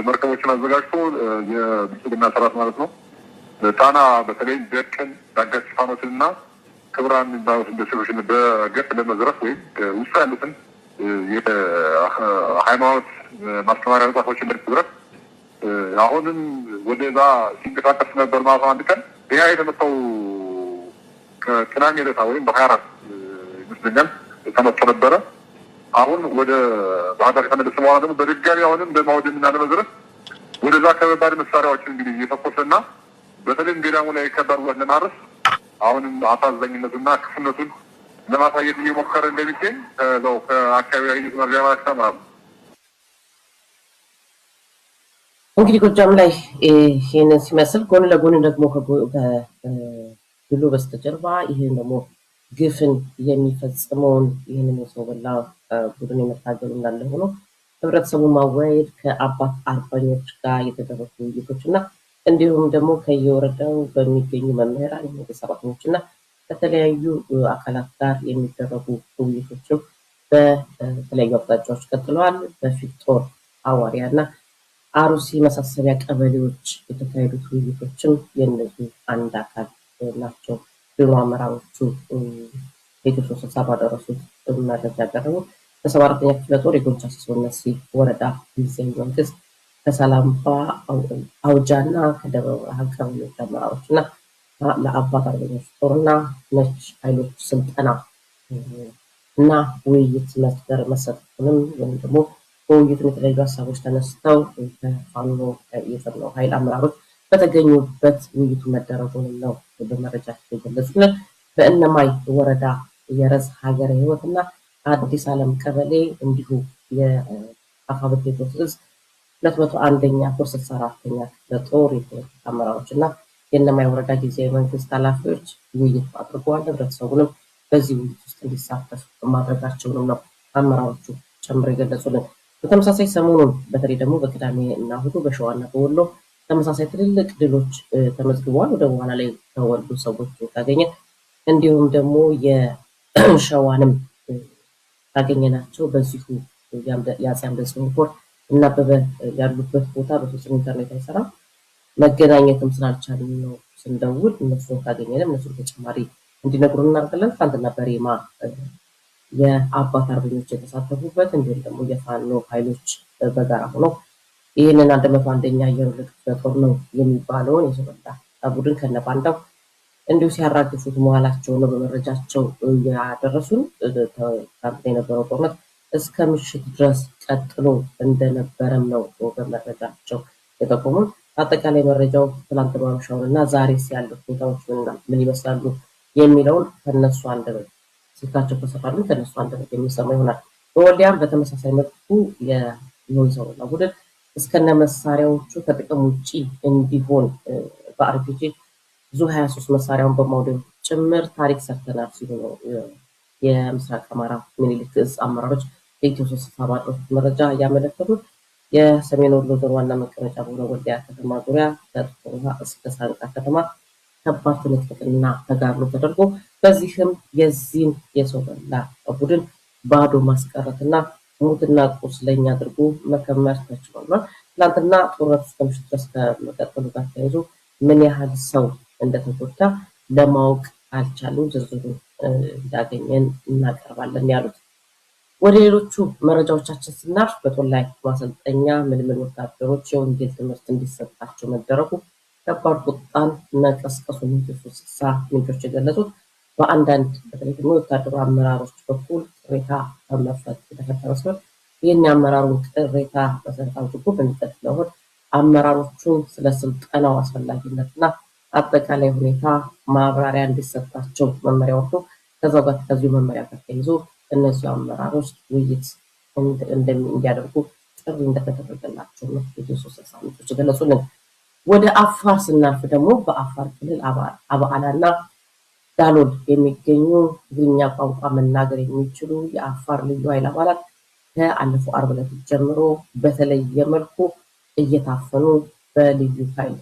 መርከቦችን አዘጋጅቶ የብልጽግና ሰራዊት ማለት ነው ጣና በተለይ ደቅን ዳጋች ሽፋኖችንና ክብራን የሚባሉት ኢንዱስትሪዎችን በገፍ ለመዝረፍ ወይም ውስጥ ያሉትን የሃይማኖት ማስተማሪያ መጽሐፎችን ለመዝረፍ አሁንም ወደዛ ሲንቀሳቀስ ነበር ማለት ነው። አንድ ቀን ይህ የተመጣው ከቅዳሜ ዕለት ወይም በ24 ይመስለኛል ተመጥቶ ነበረ። አሁን ወደ ባህር ዳር ከተመለሰ በኋላ ደግሞ በድጋሚ አሁንም በማውደምና ለመዝረፍ ወደዛ ከባድ መሳሪያዎችን እንግዲህ እየተኮሰና በተለይም ገዳሙ ላይ ከባድ ጉዳት ለማድረስ አሁንም አሳዛኝነቱና ክፉነቱን ለማሳየት እየሞከረ እንደሚገኝ ከዛው ከአካባቢ መረጃ ማለት ነው። እንግዲህ ጎጃም ላይ ይህንን ሲመስል ጎን ለጎን ደግሞ ከድሉ በስተጀርባ ይህን ደግሞ ግፍን የሚፈጽመውን ይህንን የሰው በላ ቡድን የመታገሉ እንዳለ ሆኖ ህብረተሰቡ ማወያየት ከአባት አርበኞች ጋር የተደረጉ ውይይቶች እና እንዲሁም ደግሞ ከየወረዳው በሚገኙ መምህራን የመንግስት ሰራተኞች እና ከተለያዩ አካላት ጋር የሚደረጉ ውይይቶችም በተለያዩ አቅጣጫዎች ቀጥለዋል። በፊት ጦር ሐዋርያ እና አሩሲ መሳሰቢያ ቀበሌዎች የተካሄዱት ውይይቶችም የእነዚህ አንድ አካል ናቸው። ድሮ አመራሮቹ የኢትዮ 60 ባደረሱት መረጃ ያቀረቡ በ74ኛ ክፍለ ጦር የጎንቻ ሲሶነሲ ወረዳ ጊዜያዊ መንግስት ከሰላምባ አውጃና ከደብረ ብርሃን ቀበሌዎች አመራሮች እና ለአባት አርበኞች ጦርና ነጭ ኃይሎች ስልጠና እና ውይይት መሰጠቱንም ወይም ደግሞ በውይይቱ የተለያዩ ሀሳቦች ተነስተው ከፋኖ የጸጥታው ኃይል አመራሮች በተገኙበት ውይይቱ መደረጉንም ነው በመረጃቸው የገለጹልን። በእነማይ ወረዳ የረዝ ሀገረ ህይወትና አዲስ ዓለም ቀበሌ እንዲሁ የአፋብት ቴዎድሮስ 201ኛ ኮር 64ኛ ክፍለ ጦር የፖለቲካ አመራሮች እና የእነማይ ወረዳ ጊዜያዊ መንግስት ኃላፊዎች ውይይት አድርገዋል። ህብረተሰቡንም በዚህ ውይይት ውስጥ እንዲሳተፍ ማድረጋቸውንም ነው አመራሮቹ ጨምረው የገለጹልን። በተመሳሳይ ሰሞኑን በተለይ ደግሞ በቅዳሜ እና እሑድ በሸዋና በወሎ ተመሳሳይ ትልልቅ ድሎች ተመዝግበዋል። ወደ በኋላ ላይ ተወልዱ ሰዎች ካገኘ እንዲሁም ደግሞ የሸዋንም ካገኘናቸው በዚሁ የአፄ አምደ ጽዮን ኮር እና አበበ ያሉበት ቦታ በፍጹም ኢንተርኔት አይሰራም። መገናኘትም ስላልቻልን ነው ስንደውል እነሱን ካገኘንም እነሱ ተጨማሪ እንዲነግሩን እናደርጋለን። ትናንትና በሬማ የአባት አርበኞች የተሳተፉበት እንዲሁም ደግሞ የፋኖ ኃይሎች በጋራ ሆነው ይህንን 101ኛ አየር ወለድ ክፍለ ጦር ነው የሚባለውን የሰው በላ ቡድን ከነባንዳው እንዲሁ ሲያራግፉት መዋላቸው ነው በመረጃቸው ያደረሱን። ትናንት የነበረው ጦርነት እስከ ምሽት ድረስ ቀጥሎ እንደነበረም ነው በመረጃቸው የጠቆሙን። አጠቃላይ መረጃው ትናንት ማምሻውን እና ዛሬ ያሉት ሁኔታዎች ምን ይመስላሉ የሚለውን ከነሱ አንደበት ስልካቸው ተሰፋሉ ከነሱ አንደበት የሚሰማ ይሆናል። በወልዲያም በተመሳሳይ መልኩ የሰው በላ ቡድን እስከነ መሳሪያዎቹ ከጥቅም ውጪ እንዲሆን በአርፒጂ ዙ 23 መሳሪያውን በማውደም ጭምር ታሪክ ሰርተናል ሲሉ ነው የምስራቅ አማራ ምኒልክ ዕዝ አመራሮች የኢትዮ 60 ባደረሱት መረጃ ያመለከቱት። የሰሜን ወሎ ዞን ዋና መቀመጫ በሆነ ወልዲያ ከተማ ዙሪያ ከጥቁር እስከ ሳንቃ ከተማ ከባድ ትንቅንቅና ተጋድሎ ተደርጎ በዚህም የዚህን የሰው በላ ቡድን ባዶ ማስቀረትና ሙትና ቁስለኛ አድርጎ መከመር ተችሏል። ትናንትና ጦርነቱ እስከ ምሽት ድረስ ከመቀጠሉ ጋር ተያይዞ ምን ያህል ሰው እንደተጎዳ ለማወቅ አልቻሉም። ዝርዝሩን እንዳገኘን እናቀርባለን ያሉት። ወደ ሌሎቹ መረጃዎቻችን ስናልፍ በጦር ላይ ማሰልጠኛ ምልምል ወታደሮች የወንጌል ትምህርት እንዲሰጣቸው መደረጉ ከባድ ቁጣን መቀስቀሱን ምንጮች የገለጹት በአንዳንድ በተለይ ደግሞ የወታደሩ አመራሮች በኩል ቅሬታ መፍጠር የተፈጠረ ሲሆን ይህን የአመራሩን ቅሬታ መሰረት አድርጎ በሚቀጥለው እሑድ አመራሮቹን ስለ ስልጠናው አስፈላጊነትና አጠቃላይ ሁኔታ ማብራሪያ እንዲሰጣቸው መመሪያ ወጥቶ ከዚሁ መመሪያ ጋር ተያይዞ እነዚሁ አመራሮች ውይይት እንዲያደርጉ ጥሪ እንደተደረገላቸው ነው የኢትዮ 60 ምንጮች የገለጹልን። ወደ አፋር ስናልፍ ደግሞ በአፋር ክልል አባዓላና ዳሎል የሚገኙ ትግርኛ ቋንቋ መናገር የሚችሉ የአፋር ልዩ ኃይል አባላት ከአለፈው ዓርብ ዕለት ጀምሮ በተለየ መልኩ እየታፈኑ በልዩ ኃይል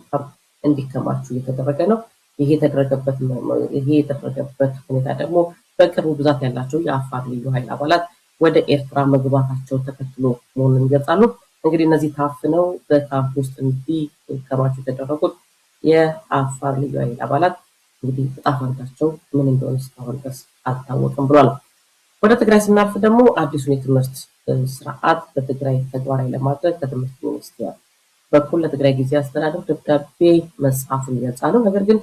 ካምፕ እንዲከማቹ እየተደረገ ነው። ይሄ የተደረገበት ሁኔታ ደግሞ በቅርቡ ብዛት ያላቸው የአፋር ልዩ ኃይል አባላት ወደ ኤርትራ መግባታቸው ተከትሎ መሆኑን ይገልጻሉ። እንግዲህ እነዚህ ታፍነው በካምፕ ውስጥ እንዲከማቹ የተደረጉት የአፋር ልዩ ኃይል አባላት እንግዲህ ዕጣ ፈንታቸው ምን እንደሆነ እስካሁን ድረስ አልታወቅም ብሏል። ወደ ትግራይ ስናልፍ ደግሞ አዲሱን የትምህርት ስርዓት በትግራይ ተግባራዊ ለማድረግ ከትምህርት ሚኒስቴር በኩል ለትግራይ ጊዜያዊ አስተዳደር ደብዳቤ መጻፉን ይገልጻሉ። ነገር ግን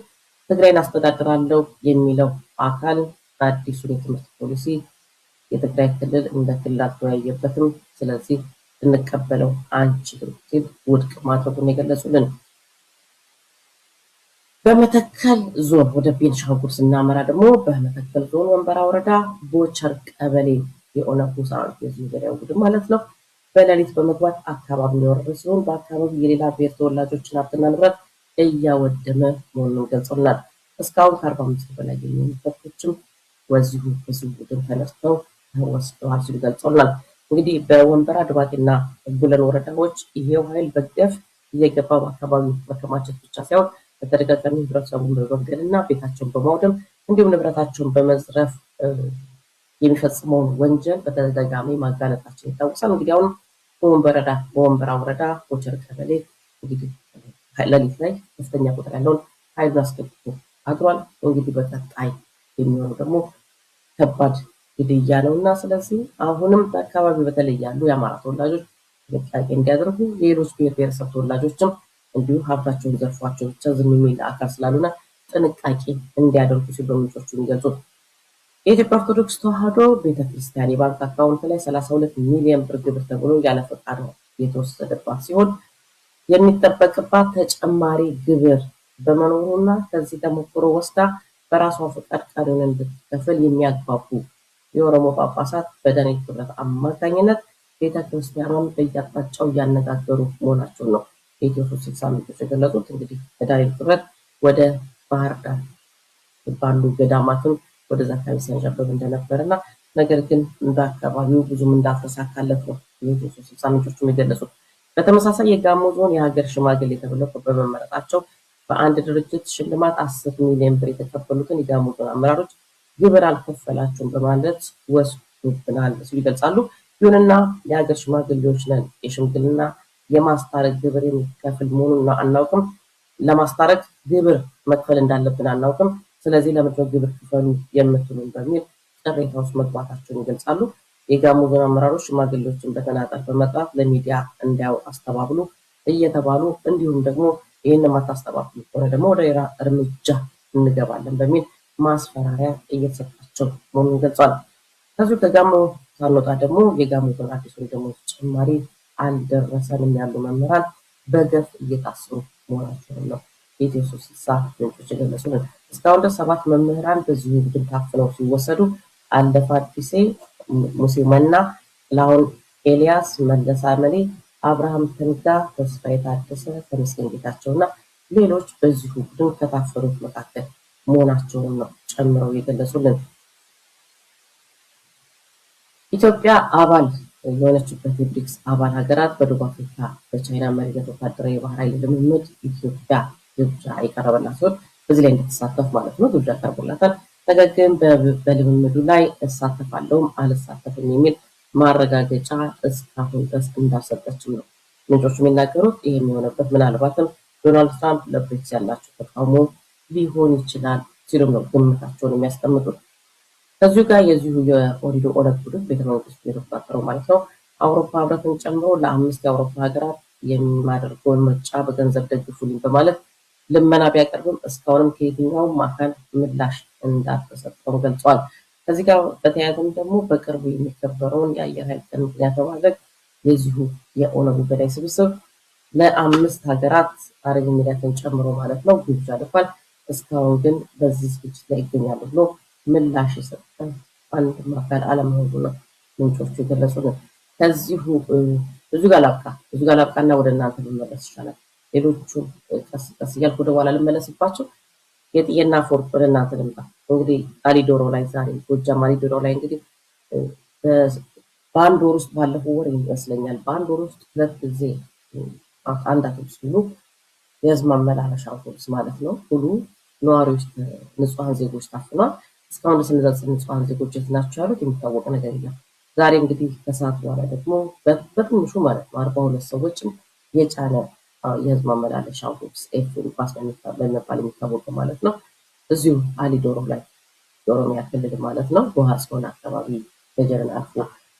ትግራይን አስተዳድራለሁ የሚለው አካል አዲሱን የትምህርት ፖሊሲ የትግራይ ክልል እንደ ክልል አልተወያየበትም፣ ስለዚህ ልንቀበለው አንችልም ሲል ውድቅ ማድረጉን የገለጹልን። በመተከል ዞን ወደ ቤንሻንጉል ስናመራ ደግሞ በመተከል ዞን ወንበራ ወረዳ ቦቸር ቀበሌ የኦነግ ሰራዊት የዚህ ገዳዩ ቡድን ማለት ነው በሌሊት በመግባት አካባቢውን የወረረ ሲሆን በአካባቢው የሌላ ብሔር ተወላጆችን ሀብትና ንብረት እያወደመ መሆኑን ገልጾናል። እስካሁን ከ45 በላይ የሚሆኑ ከብቶችም በዚሁ ቡድን ተነስተው ተወስደዋል ሲሉ ገልጾናል። እንግዲህ በወንበራ ድባጤና ቡለን ወረዳዎች ይሄው ኃይል በገፍ እየገባ በአካባቢው መከማቸት ብቻ ሳይሆን በተደጋጋሚ ህብረተሰቡን በመግደልና ቤታቸውን በማውደም እንዲሁም ንብረታቸውን በመዝረፍ የሚፈጽመውን ወንጀል በተደጋጋሚ ማጋለጣችን ይታወሳል። እንግዲህ አሁን በወንበራ ወረዳ ቦቸር ቀበሌ እንግዲህ ሌሊት ላይ ከፍተኛ ቁጥር ያለውን ኃይሉን አስገብቶ አድሯል። እንግዲህ በቀጣይ የሚሆነው ደግሞ ከባድ ግድያ ነው እና ስለዚህ አሁንም በአካባቢው በተለይ ያሉ የአማራ ተወላጆች ጥንቃቄ እንዲያደርጉ፣ ሌሎች ብሔር ብሔረሰብ ተወላጆችም እንዲሁ ሀብታቸውን ዘርፏቸው ብቻ ዝም የሚል አካል ስላልሆነ ጥንቃቄ እንዲያደርጉ ሲሉ ምንጮቹ የሚገልጹት። የኢትዮጵያ ኦርቶዶክስ ተዋሕዶ ቤተክርስቲያን የባንክ አካውንት ላይ 32 ሚሊዮን ብር ግብር ተብሎ ያለ ፈቃድ የተወሰደባት ሲሆን የሚጠበቅባት ተጨማሪ ግብር በመኖሩና ከዚህ ተሞክሮ ወስዳ በራሷ ፈቃድ ቀሪውን እንድትከፍል የሚያግባቡ የኦሮሞ ጳጳሳት በዳንኤል ክብረት አማካኝነት ቤተክርስቲያኗን በየአቅጣጫው እያነጋገሩ መሆናቸው ነው የኢትዮ 360 ምንጮች የገለጹት። እንግዲህ በዳንኤል ክብረት ወደ ባህር ዳር ባሉ ገዳማትም ወደዛ አካባቢ ሲያንዣበብ እንደነበረና ነገር ግን በአካባቢው ብዙም እንዳልተሳካለት ነው የኢትዮ 360 ምንጮች የገለጹት። በተመሳሳይ የጋሞ ዞን የሀገር ሽማግሌ ተብለው በመመረጣቸው በአንድ ድርጅት ሽልማት 10 ሚሊዮን ብር የተቀበሉትን የጋሞ ዞን አመራሮች ግብር አልከፈላችሁም በማለት ወስዶብናል ሲሉ ይገልጻሉ። ይሁንና የሀገር ሽማግሌዎች ነን፣ የሽምግልና የማስታረቅ ግብር የሚከፍል መሆኑን አናውቅም፣ ለማስታረቅ ግብር መክፈል እንዳለብን አናውቅም፣ ስለዚህ ለምንድነው ግብር ክፈሉ የምትሉን በሚል ቅሬታ ውስጥ መግባታቸውን ይገልጻሉ። የጋሞ ዞን አመራሮች ሽማግሌዎችን በተናጠል በመጥራት ለሚዲያ እንዲያው አስተባብሉ እየተባሉ እንዲሁም ደግሞ ይህን የማታስተባብሉ ከሆነ ደግሞ ወደ ሌላ እርምጃ እንገባለን በሚል ማስፈራሪያ እየተሰጣቸው መሆኑን ገልጿል። ከዚሁ ከጋሞ ሳንወጣ ደግሞ የጋሞ ዞን አዲሱ ደግሞ ተጨማሪ አልደረሰንም ያሉ መምህራን በገፍ እየታሰሩ መሆናቸውን ነው የኢትዮ 360 ምንጮች የገለጹልን። እስካሁን ድረስ 7 መምህራን በዚሁ ቡድን ታፍነው ሲወሰዱ አለፈ አዲሴ፣ ሙሴ መና፣ ጥላሁን ኤልያስ፣ መለስ አመሌ፣ አብርሃም ተንጋ፣ ተስፋዬ ታደሰ፣ ተመስገን ጌታቸውና ሌሎች በዚሁ ቡድን ከታፈኑት መካከል መሆናቸውን ነው ጨምረው የገለጹልን። ኢትዮጵያ አባል የሆነችበት የብሪክስ አባል ሀገራት በደቡብ አፍሪካ በቻይና መሪነት ወታደራዊ የባህር ኃይል ልምምድ ኢትዮጵያ ግብዣ የቀረበላት ሲሆን በዚህ ላይ እንድትሳተፍ ማለት ነው ግብዣ ቀርቦላታል። ነገር ግን በልምምዱ ላይ እሳተፋለሁም አልሳተፍም የሚል ማረጋገጫ እስካሁን ድረስ እንዳልሰጠችም ነው ምንጮቹ የሚናገሩት። ይህ የሚሆነበት ምናልባትም ዶናልድ ትራምፕ ለብሪክስ ያላቸው ተቃውሞ ሊሆን ይችላል ሲሉም ነው ግምታቸውን የሚያስቀምጡት። ከዚሁ ጋር የዚሁ የኦህዴድ ኦነግ ቡድን ቤተመንግስቱ የተቆጣጠረው ማለት ነው አውሮፓ ህብረትን ጨምሮ ለ5 የአውሮፓ ሀገራት የሚያደርገውን ምርጫ በገንዘብ ደግፉልኝ በማለት ልመና ቢያቀርብም እስካሁንም ከየትኛውም አካል ምላሽ እንዳልተሰጠው ገልጿል። ከዚህ ጋር በተያያዘም ደግሞ በቅርቡ የሚከበረውን የአየር ኃይል ቀን ምክንያት በማድረግ የዚሁ የኦነግ ገዳይ ስብስብ ለ5 ሀገራት አረብ ኤሚሬትን ጨምሮ ማለት ነው ግብዣ ልኳል። እስካሁን ግን በዚህ ዝግጅት ላይ ይገኛሉ ብሎ ምላሽ የሰጠ አንድም አካል አለመሆኑ ነው ምንጮቹ የገለጹት። ከዚሁ ብዙ ጋር ላብቃና ወደ እናንተ ልመለስ ይቻላል። ሌሎቹ ቀስ ቀስ እያልኩ ወደ ኋላ ልመለስባቸው። የጥየና አፈወርቅ ወደ እናንተ ልምጣ። እንግዲህ አሊዶሮ ላይ ዛሬ ጎጃም አሊዶሮ ላይ እንግዲህ በአንድ ወር ውስጥ ባለፈው ወር ይመስለኛል በአንድ ወር ውስጥ 2 ጊዜ አንድ አውቶቡስ ሙሉ የህዝብ ማመላለሻ አውቶቡስ ማለት ነው ሁሉ ነዋሪዎች ንጹሃን ዜጎች ታፍኗል። እስካሁን ድረስ እነዚህ ንጹሃን ዜጎች የት ናቸው ያሉት የሚታወቅ ነገር የለም። ዛሬ እንግዲህ ከሰዓት በኋላ ደግሞ በትንሹ ማለት ነው 42 ሰዎችን የጫነ የህዝብ ማመላለሻ አውቶቡስ ባስ በመባል የሚታወቀው ማለት ነው እዚሁ አሊዶሮ ላይ የኦሮሚያ ክልል ማለት ነው ጎሃ ጽዮን አካባቢ ገጀርን አልፎ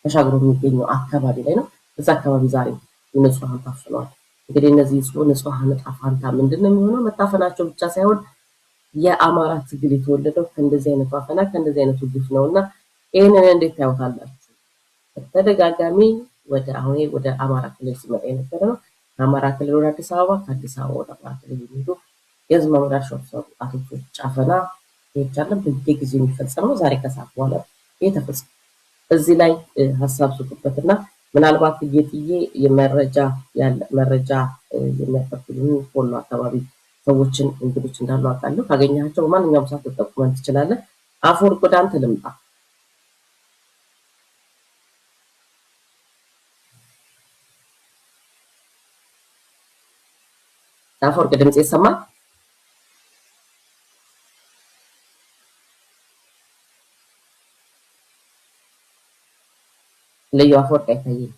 ተሻግሮ የሚገኘው አካባቢ ላይ ነው። እዛ አካባቢ ዛሬ ንጹሃን ታፍነዋል። እንግዲህ እነዚህ ንጹሃን ዕጣ ፈንታ ምንድን ነው የሚሆነው? መታፈናቸው ብቻ ሳይሆን የአማራ ትግል የተወለደው ከእንደዚህ አይነቱ አፈና ከእንደዚህ አይነቱ ግፍ ነው እና ይህንን እንዴት ታዩታላችሁ? በተደጋጋሚ ወደ አማራ ክልል ሲመጣ የነበረ ነው። ከአማራ ክልል ወደ አዲስ አበባ፣ ከአዲስ አበባ ወደ አማራ ክልል የሚሄዱ የህዝብ ማመላለሻ አውቶቡሶች አፈና ይቻላል በየጊዜው የሚፈጸም ነው። ዛሬ ከሰዓት በኋላ የተፈጸመ እዚህ ላይ ሀሳብ ስጡበትና ምናልባት ጌጥዬ መረጃ የሚያቀብሉን ሁሉ አካባቢ ሰዎችን እንግዶች እንዳሉ አውቃለሁ። ካገኘሃቸው በማንኛውም ሰዓት ልጠቁመን ትችላለህ። አፈወርቅ ወደ አንተ ልምጣ። አፈወርቅ ድምጽ ይሰማል? ልዩ አፈወርቅ አይታይም።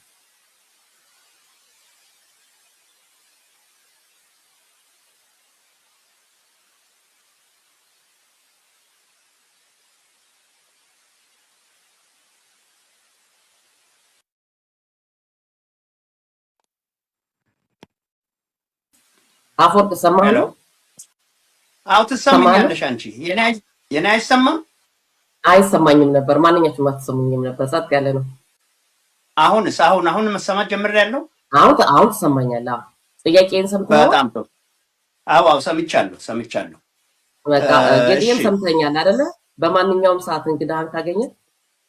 አፈወርቅ ሰማህ? አዎ ትሰማኛለሽ አንቺ። የኔ አይሰማም? አይሰማኝም ነበር። ማንኛችሁም አትሰሙኝም ነበር። ጸጥ ያለ ነው። አሁን መሰማት ጀምሬያለሁ። አሁን ትሰማኛለህ? ጥያቄን ሰምተሃል? በጣም ጥሩ። አዎ ሰምቻለሁ። በቃ ጌጤን ሰምተኛል አይደለ? በማንኛውም ሰዓት እንግዳህን ካገኘ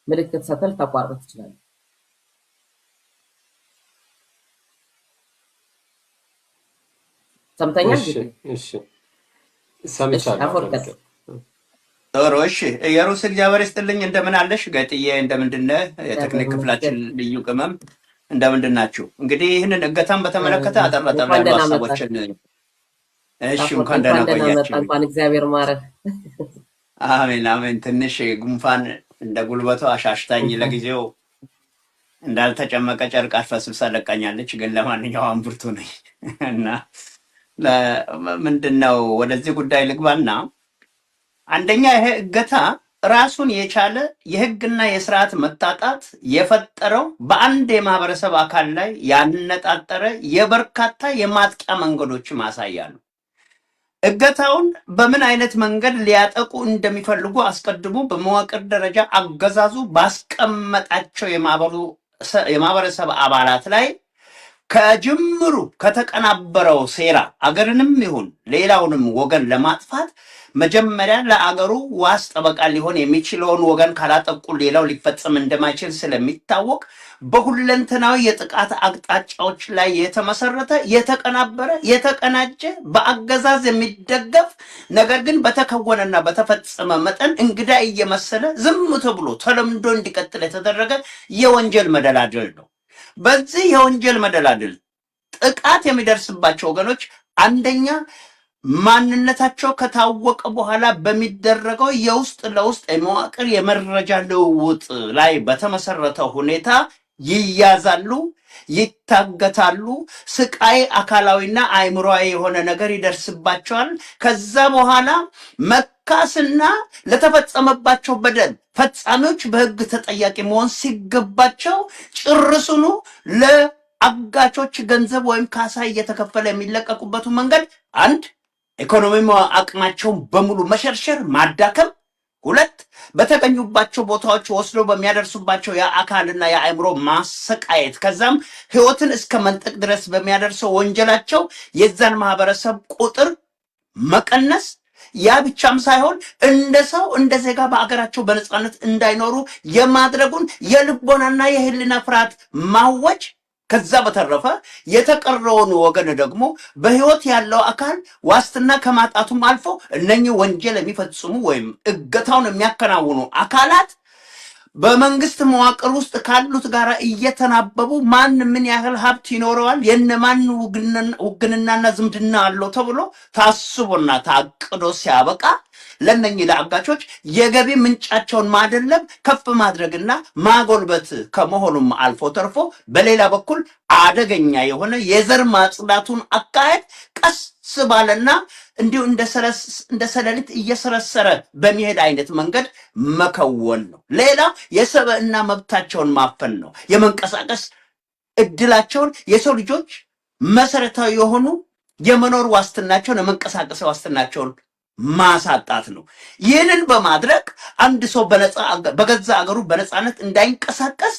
ምልክት ሰተል ተቋርጥ ትችላለህ። ሰምተኛል? እሺ ሰምቻለሁ። ጥሩ እሺ። የሩስ እግዚአብሔር ይስጥልኝ። እንደምን አለሽ ገጥዬ? እንደምንድነህ? የቴክኒክ ክፍላችን ልዩ ቅመም እንደምንድን ናችሁ? እንግዲህ ይህንን እገታን በተመለከተ አጠር ያሉ ሀሳቦችን እሺ። እንኳን ደህና ቆያችሁ። እንኳን እግዚአብሔር ማረህ። አሜን። ትንሽ ጉንፋን እንደ ጉልበቷ አሻሽታኝ ለጊዜው እንዳልተጨመቀ ጨርቅ አልፈስብሳ ለቃኛለች። ግን ለማንኛውም ብርቱ ነኝ እና ምንድነው ወደዚህ ጉዳይ ልግባና አንደኛ ይሄ እገታ ራሱን የቻለ የህግና የስርዓት መጣጣት የፈጠረው በአንድ የማህበረሰብ አካል ላይ ያነጣጠረ የበርካታ የማጥቂያ መንገዶች ማሳያ ነው። እገታውን በምን አይነት መንገድ ሊያጠቁ እንደሚፈልጉ አስቀድሞ በመዋቅር ደረጃ አገዛዙ ባስቀመጣቸው የማህበረሰብ አባላት ላይ ከጅምሩ ከተቀናበረው ሴራ አገርንም ይሁን ሌላውንም ወገን ለማጥፋት መጀመሪያ ለአገሩ ዋስ ጠበቃ ሊሆን የሚችለውን ወገን ካላጠቁ ሌላው ሊፈጸም እንደማይችል ስለሚታወቅ በሁለንተናዊ የጥቃት አቅጣጫዎች ላይ የተመሰረተ የተቀናበረ የተቀናጀ በአገዛዝ የሚደገፍ ነገር ግን በተከወነና በተፈጸመ መጠን እንግዳ እየመሰለ ዝም ተብሎ ተለምዶ እንዲቀጥል የተደረገ የወንጀል መደላድል ነው። በዚህ የወንጀል መደላድል ጥቃት የሚደርስባቸው ወገኖች አንደኛ ማንነታቸው ከታወቀ በኋላ በሚደረገው የውስጥ ለውስጥ የመዋቅር የመረጃ ልውውጥ ላይ በተመሰረተ ሁኔታ ይያዛሉ፣ ይታገታሉ። ስቃይ አካላዊና አእምሮአዊ የሆነ ነገር ይደርስባቸዋል። ከዛ በኋላ መካስና ለተፈጸመባቸው በደል ፈጻሚዎች በሕግ ተጠያቂ መሆን ሲገባቸው ጭርሱኑ ለአጋቾች ገንዘብ ወይም ካሳ እየተከፈለ የሚለቀቁበቱ መንገድ አንድ ኢኮኖሚ አቅማቸውን በሙሉ መሸርሸር፣ ማዳከም፣ ሁለት በተገኙባቸው ቦታዎች ወስዶ በሚያደርሱባቸው የአካልና የአእምሮ ማሰቃየት ከዛም ህይወትን እስከ መንጠቅ ድረስ በሚያደርሰው ወንጀላቸው የዛን ማህበረሰብ ቁጥር መቀነስ፣ ያ ብቻም ሳይሆን እንደ ሰው እንደ ዜጋ በአገራቸው በነፃነት እንዳይኖሩ የማድረጉን የልቦናና የህሊና ፍርሃት ማወጅ፣ ከዛ በተረፈ የተቀረውን ወገን ደግሞ በህይወት ያለው አካል ዋስትና ከማጣቱም አልፎ እነኚህ ወንጀል የሚፈጽሙ ወይም እገታውን የሚያከናውኑ አካላት በመንግስት መዋቅር ውስጥ ካሉት ጋር እየተናበቡ ማን ምን ያህል ሀብት ይኖረዋል፣ የነማን ውግንናና ዝምድና አለው ተብሎ ታስቦና ታቅዶ ሲያበቃ ለነኚህ ለአጋቾች የገቢ ምንጫቸውን ማደለብ ከፍ ማድረግና ማጎልበት ከመሆኑም አልፎ ተርፎ በሌላ በኩል አደገኛ የሆነ የዘር ማጽዳቱን አካሄድ ቀስ ባለና እንዲሁ እንደ ሰለሊት እየሰረሰረ በሚሄድ አይነት መንገድ መከወን ነው። ሌላ የሰብዕና መብታቸውን ማፈን ነው። የመንቀሳቀስ እድላቸውን የሰው ልጆች መሰረታዊ የሆኑ የመኖር ዋስትናቸውን የመንቀሳቀስ ዋስትናቸውን ማሳጣት ነው። ይህንን በማድረግ አንድ ሰው በገዛ አገሩ በነፃነት እንዳይንቀሳቀስ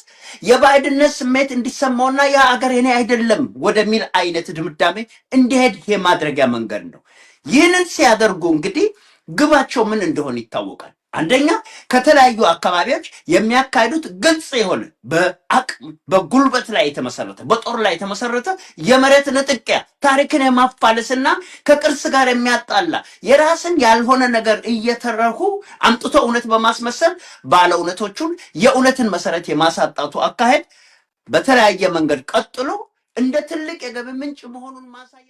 የባዕድነት ስሜት እንዲሰማውና ያ አገር የኔ አይደለም ወደሚል አይነት ድምዳሜ እንዲሄድ የማድረጊያ መንገድ ነው። ይህንን ሲያደርጉ እንግዲህ ግባቸው ምን እንደሆነ ይታወቃል። አንደኛ ከተለያዩ አካባቢዎች የሚያካሂዱት ግልጽ የሆነ በአቅም በጉልበት ላይ የተመሰረተ በጦር ላይ የተመሰረተ የመሬት ንጥቂያ ታሪክን የማፋለስና ከቅርስ ጋር የሚያጣላ የራስን ያልሆነ ነገር እየተረኩ አምጥቶ እውነት በማስመሰል ባለ እውነቶቹን የእውነትን መሰረት የማሳጣቱ አካሄድ በተለያየ መንገድ ቀጥሎ እንደ ትልቅ የገቢ ምንጭ መሆኑን ማሳየት